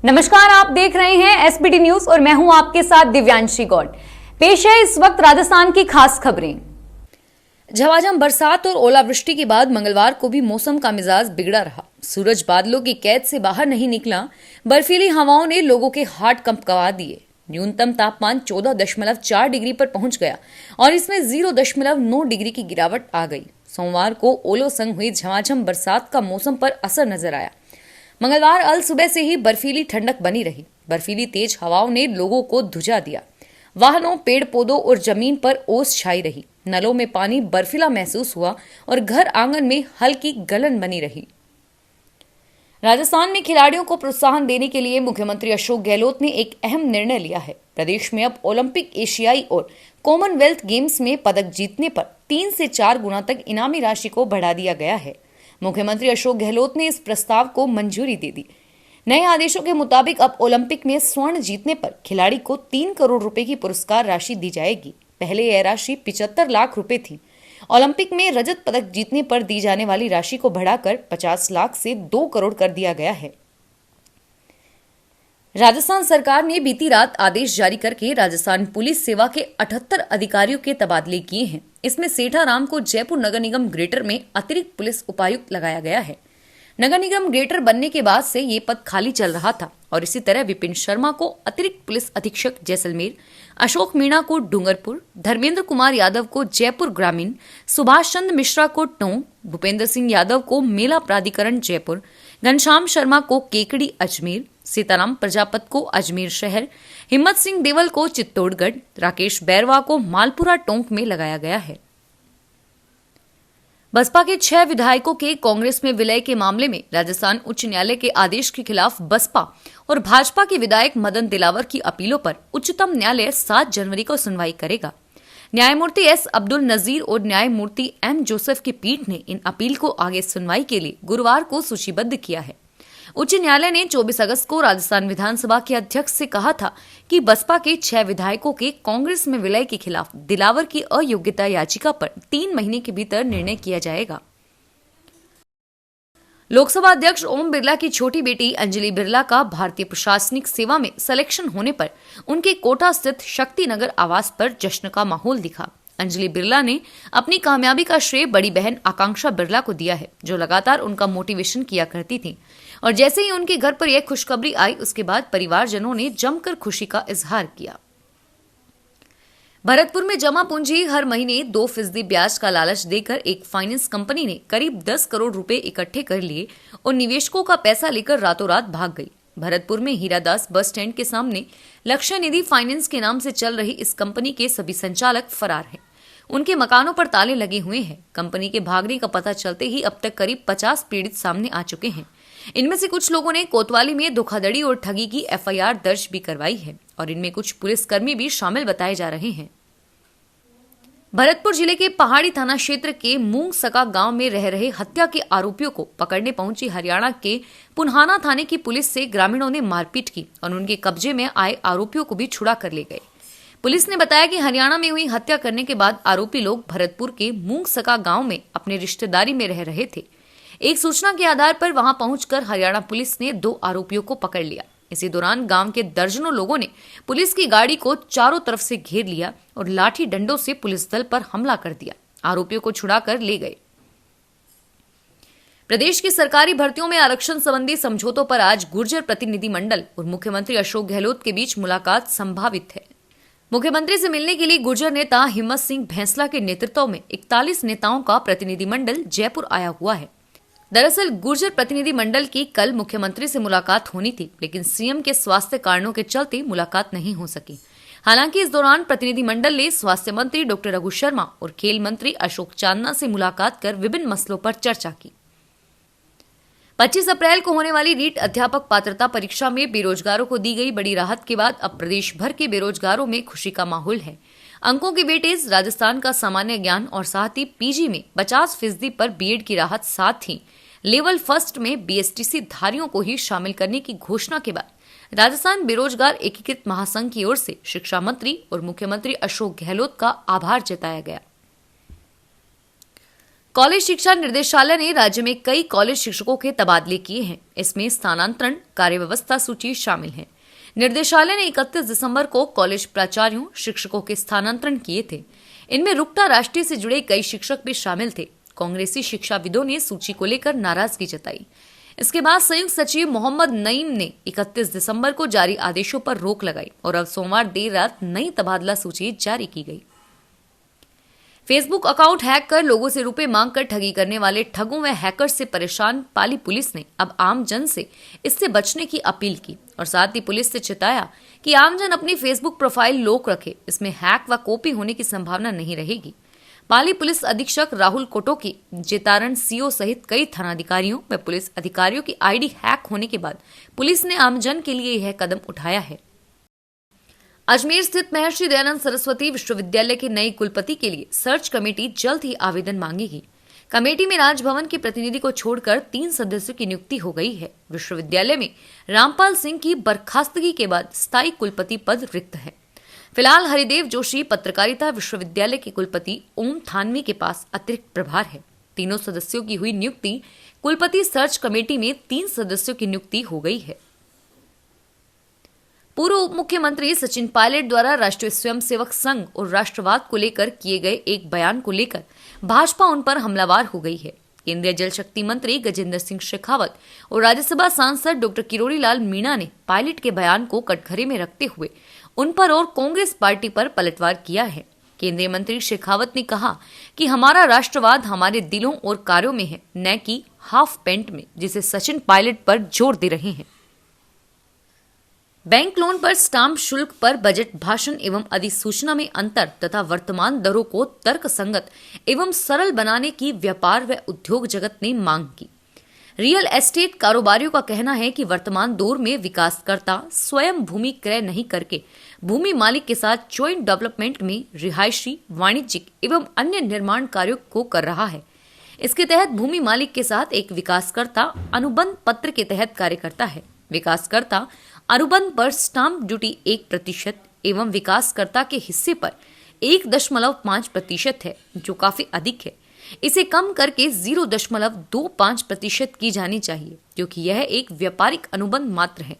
नमस्कार, आप देख रहे हैं एसबीटी न्यूज और मैं हूं आपके साथ दिव्यांशी गौड़। पेश है इस वक्त राजस्थान की खास खबरें। झमाझम बरसात और ओलावृष्टि के बाद मंगलवार को भी मौसम का मिजाज बिगड़ा रहा। सूरज बादलों की कैद से बाहर नहीं निकला। बर्फीली हवाओं ने लोगों के हाथ कंपकवा दिए। न्यूनतम तापमान 14.4 डिग्री पर पहुंच गया और इसमें 0.9 डिग्री की गिरावट आ गई। सोमवार को ओलों संग हुई झमाझम बरसात का मौसम पर असर नजर आया। मंगलवार अल सुबह से ही बर्फीली ठंडक बनी रही। बर्फीली तेज हवाओं ने लोगों को धुजा दिया। वाहनों, पेड़ पौधों और जमीन पर ओस छाई रही। नलों में पानी बर्फीला महसूस हुआ और घर आंगन में हल्की गलन बनी रही। राजस्थान में खिलाड़ियों को प्रोत्साहन देने के लिए मुख्यमंत्री अशोक गहलोत ने एक अहम निर्णय लिया है। प्रदेश में अब ओलंपिक, एशियाई और कॉमनवेल्थ गेम्स में पदक जीतने पर 3 से 4 गुना तक इनामी राशि को बढ़ा दिया गया है। मुख्यमंत्री अशोक गहलोत ने इस प्रस्ताव को मंजूरी दे दी। नए आदेशों के मुताबिक अब ओलंपिक में स्वर्ण जीतने पर खिलाड़ी को 3 करोड़ रुपए की पुरस्कार राशि दी जाएगी। पहले यह राशि 75 लाख रुपए थी। ओलंपिक में रजत पदक जीतने पर दी जाने वाली राशि को बढ़ाकर 50 लाख से 2 करोड़ कर दिया गया है। राजस्थान सरकार ने बीती रात आदेश जारी करके राजस्थान पुलिस सेवा के 78 अधिकारियों के तबादले किए हैं। इसमें सेठाराम को जयपुर नगर निगम ग्रेटर में अतिरिक्त पुलिस उपायुक्त लगाया गया है। नगर निगम ग्रेटर बनने के बाद से ये पद खाली चल रहा था और इसी तरह विपिन शर्मा को अतिरिक्त पुलिस अधीक्षक जैसलमेर, अशोक मीणा को डूंगरपुर, धर्मेंद्र कुमार यादव को जयपुर ग्रामीण, सुभाष चंद्र मिश्रा को टोंक, भूपेंद्र सिंह यादव को मेला प्राधिकरण जयपुर, घनश्याम शर्मा को केकड़ी अजमेर, सीताराम प्रजापत को अजमेर शहर, हिम्मत सिंह देवल को चित्तौड़गढ़, राकेश बैरवा को मालपुरा टोंक में लगाया गया है। बसपा के 6 विधायकों के कांग्रेस में विलय के मामले में राजस्थान उच्च न्यायालय के आदेश के खिलाफ बसपा और भाजपा के विधायक मदन दिलावर की अपीलों पर उच्चतम न्यायालय 7 जनवरी को सुनवाई करेगा। न्यायमूर्ति एस अब्दुल नजीर और न्यायमूर्ति एम जोसेफ की पीठ ने इन अपील को आगे सुनवाई के लिए गुरुवार को सूचीबद्ध किया है। उच्च न्यायालय ने 24 अगस्त को राजस्थान विधानसभा के अध्यक्ष से कहा था कि बसपा के 6 विधायकों के कांग्रेस में विलय के खिलाफ दिलावर की अयोग्यता याचिका पर 3 महीने के भीतर निर्णय किया जाएगा। लोकसभा अध्यक्ष ओम बिरला की छोटी बेटी अंजलि बिरला का भारतीय प्रशासनिक सेवा में सिलेक्शन होने पर उनके कोटा स्थित शक्ति नगर आवास पर जश्न का माहौल दिखा। अंजलि बिरला ने अपनी कामयाबी का श्रेय बड़ी बहन आकांक्षा बिरला को दिया है, जो लगातार उनका मोटिवेशन किया करती थी। और जैसे ही उनके घर पर यह खुशखबरी आई, उसके बाद परिवारजनों ने जमकर खुशी का इजहार किया। भरतपुर में जमा पूंजी हर महीने 2% ब्याज का लालच देकर एक फाइनेंस कंपनी ने करीब 10 करोड़ रुपए इकट्ठे कर लिए और निवेशकों का पैसा लेकर रातों रात भाग गई। भरतपुर में हीरादास बस स्टैंड के सामने लक्ष्य निधि फाइनेंस के नाम से चल रही इस कंपनी के सभी संचालक फरार हैं। उनके मकानों पर ताले लगे हुए हैं। कंपनी के भागने का पता चलते ही अब तक करीब 50 पीड़ित सामने आ चुके हैं। इनमें से कुछ लोगों ने कोतवाली में धोखाधड़ी और ठगी की एफआईआर दर्ज भी करवाई है और इनमें कुछ पुलिसकर्मी भी शामिल बताए जा रहे हैं। भरतपुर जिले के पहाड़ी थाना क्षेत्र के मूंग सका गांव में रह रहे हत्या के आरोपियों को पकड़ने पहुंची हरियाणा के पुन्हाना थाने की पुलिस से ग्रामीणों ने मारपीट की और उनके कब्जे में आए आरोपियों को भी छुड़ा कर ले गए। पुलिस ने बताया कि हरियाणा में हुई हत्या करने के बाद आरोपी लोग भरतपुर के मूंग सका गांव में अपने रिश्तेदारी में रह रहे थे। एक सूचना के आधार पर वहां पहुंचकर हरियाणा पुलिस ने 2 आरोपियों को पकड़ लिया। इसी दौरान गांव के दर्जनों लोगों ने पुलिस की गाड़ी को चारों तरफ से घेर लिया और लाठी डंडों से पुलिस दल पर हमला कर दिया। आरोपियों को छुड़ाकर ले गए। प्रदेश की सरकारी भर्तियों में आरक्षण संबंधी समझौतों पर आज गुर्जर प्रतिनिधिमंडल और मुख्यमंत्री अशोक गहलोत के बीच मुलाकात संभावित है। मुख्यमंत्री से मिलने के लिए गुर्जर नेता हिम्मत सिंह भैंसला के नेतृत्व में 41 नेताओं का प्रतिनिधिमंडल जयपुर आया हुआ है। दरअसल गुर्जर प्रतिनिधिमंडल की कल मुख्यमंत्री से मुलाकात होनी थी, लेकिन सीएम के स्वास्थ्य कारणों के चलते मुलाकात नहीं हो सकी। हालांकि इस दौरान प्रतिनिधिमंडल ने स्वास्थ्य मंत्री डॉक्टर रघु शर्मा और खेल मंत्री अशोक चांदना से मुलाकात कर विभिन्न मसलों पर चर्चा की। 25 अप्रैल को होने वाली नीट अध्यापक पात्रता परीक्षा में बेरोजगारों को दी गई बड़ी राहत के बाद अब प्रदेश भर के बेरोजगारों में खुशी का माहौल है। अंकों की वेटेज, राजस्थान का सामान्य ज्ञान और साथ ही पीजी में 50% पर बीएड की राहत, साथ ही लेवल फर्स्ट में बीएसटीसी धारियों को ही शामिल करने की घोषणा के बाद राजस्थान बेरोजगार एकीकृत महासंघ की ओर से शिक्षा मंत्री और मुख्यमंत्री अशोक गहलोत का आभार जताया गया। कॉलेज शिक्षा निर्देशालय ने राज्य में कई कॉलेज शिक्षकों के तबादले किए हैं। इसमें स्थानांतरण कार्य व्यवस्था सूची शामिल है। निर्देशालय ने 31 दिसंबर को कॉलेज प्राचार्यों शिक्षकों के स्थानांतरण किए थे। इनमें रुकटा राष्ट्रीय से जुड़े कई शिक्षक भी शामिल थे। कांग्रेसी शिक्षाविदों ने सूची को लेकर नाराजगी जताई। इसके बाद संयुक्त सचिव मोहम्मद नईम ने 31 दिसंबर को जारी आदेशों पर रोक लगाई और अब सोमवार देर रात नई तबादला सूची जारी की गई। फेसबुक अकाउंट हैक कर लोगों से रुपए मांगकर ठगी करने वाले ठगों व हैकर्स से परेशान पाली पुलिस ने अब आम जन से इससे बचने की अपील की और साथ ही पुलिस से चिताया कि आमजन अपनी फेसबुक प्रोफाइल लॉक रखे। इसमें हैक व कॉपी होने की संभावना नहीं रहेगी। पाली पुलिस अधीक्षक राहुल कोटोकी, जेतारण सीओ सहित कई थानाधिकारियों व पुलिस अधिकारियों की आईडी हैक होने के बाद पुलिस ने आमजन के लिए यह कदम उठाया है। अजमेर स्थित महर्षि दयानंद सरस्वती विश्वविद्यालय के नए कुलपति के लिए सर्च कमेटी जल्द ही आवेदन मांगेगी। कमेटी में राजभवन के प्रतिनिधि को छोड़कर 3 सदस्यों की नियुक्ति हो गई है। विश्वविद्यालय में रामपाल सिंह की बर्खास्तगी के बाद स्थायी कुलपति पद रिक्त है। फिलहाल हरिदेव जोशी पत्रकारिता विश्वविद्यालय के कुलपति ओम थानवी के पास अतिरिक्त प्रभार है। तीनों सदस्यों की हुई नियुक्ति कुलपति सर्च कमेटी में 3 सदस्यों की नियुक्ति हो गई है। पूर्व उप मुख्यमंत्री सचिन पायलट द्वारा राष्ट्रीय स्वयंसेवक संघ और राष्ट्रवाद को लेकर किए गए एक बयान को लेकर भाजपा उन पर हमलावर हो गई है। केंद्रीय जल शक्ति मंत्री गजेंद्र सिंह शेखावत और राज्यसभा सांसद डॉक्टर किरोड़ी लाल मीणा ने पायलट के बयान को कटघरे में रखते हुए उन पर और कांग्रेस पार्टी पर पलटवार किया है। केंद्रीय मंत्री शेखावत ने कहा कि हमारा राष्ट्रवाद हमारे दिलों और कार्यों में है, न कि हाफ पैंट में, जिसे सचिन पायलट पर जोर दे रहे हैं। बैंक लोन पर स्टाम्प शुल्क पर बजट भाषण एवं अधिसूचना में अंतर तथा वर्तमान दरों को तर्कसंगत एवं सरल बनाने की व्यापार व उद्योग जगत ने मांग की। रियल एस्टेट कारोबारियों का कहना है कि वर्तमान दौर में विकासकर्ता स्वयं भूमि क्रय नहीं करके भूमि मालिक के साथ जॉइंट डेवलपमेंट में रिहायशी, वाणिज्यिक एवं अन्य निर्माण कार्यों को कर रहा है। इसके तहत भूमि मालिक के साथ एक विकासकर्ता अनुबंध पत्र के तहत कार्य करता है। विकासकर्ता अनुबंध पर स्टाम्प ड्यूटी 1% एवं विकासकर्ता के हिस्से पर 1.5% है, जो काफी अधिक है। इसे कम करके 0.25% की जानी चाहिए, क्योंकि यह एक व्यापारिक अनुबंध मात्र है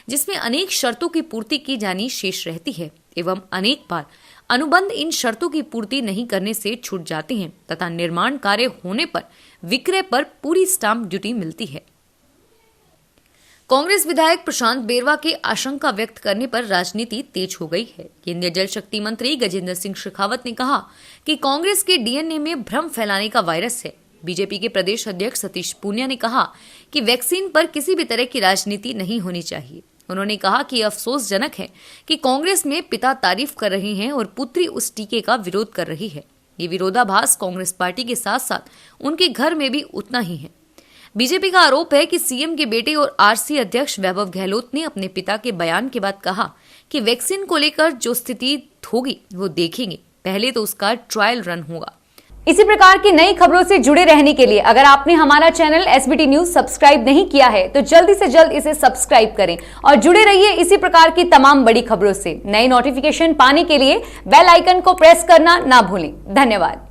जिसमें अनेक शर्तों की पूर्ति की जानी शेष रहती है एवं अनेक बार अनुबंध इन शर्तों की पूर्ति नहीं करने से छूट जाते हैं तथा निर्माण कार्य होने पर विक्रय पर पूरी स्टाम्प ड्यूटी मिलती है। कांग्रेस विधायक प्रशांत बेरवा के आशंका व्यक्त करने पर राजनीति तेज हो गई है। केंद्रीय जल शक्ति मंत्री गजेंद्र सिंह शेखावत ने कहा कि कांग्रेस के डीएनए में भ्रम फैलाने का वायरस है। बीजेपी के प्रदेश अध्यक्ष सतीश पूनिया ने कहा कि वैक्सीन पर किसी भी तरह की राजनीति नहीं होनी चाहिए। उन्होंने कहा कि अफसोसजनक है कि कांग्रेस में पिता तारीफ कर रहे हैं और पुत्री उस टीके का विरोध कर रही है। ये विरोधाभास कांग्रेस पार्टी के साथ साथ उनके घर में भी उतना ही है। बीजेपी का आरोप है कि सीएम के बेटे और आरसी अध्यक्ष वैभव गहलोत ने अपने पिता के बयान के बाद कहा कि वैक्सीन को लेकर जो स्थिति होगी वो देखेंगे, पहले तो उसका ट्रायल रन होगा। इसी प्रकार की नई खबरों से जुड़े रहने के लिए अगर आपने हमारा चैनल एसबीटी न्यूज सब्सक्राइब नहीं किया है तो जल्दी से जल्द इसे सब्सक्राइब करें और जुड़े रहिए इसी प्रकार की तमाम बड़ी खबरों से। नई नोटिफिकेशन पाने के लिए बेल आइकन को प्रेस करना ना भूलें। धन्यवाद।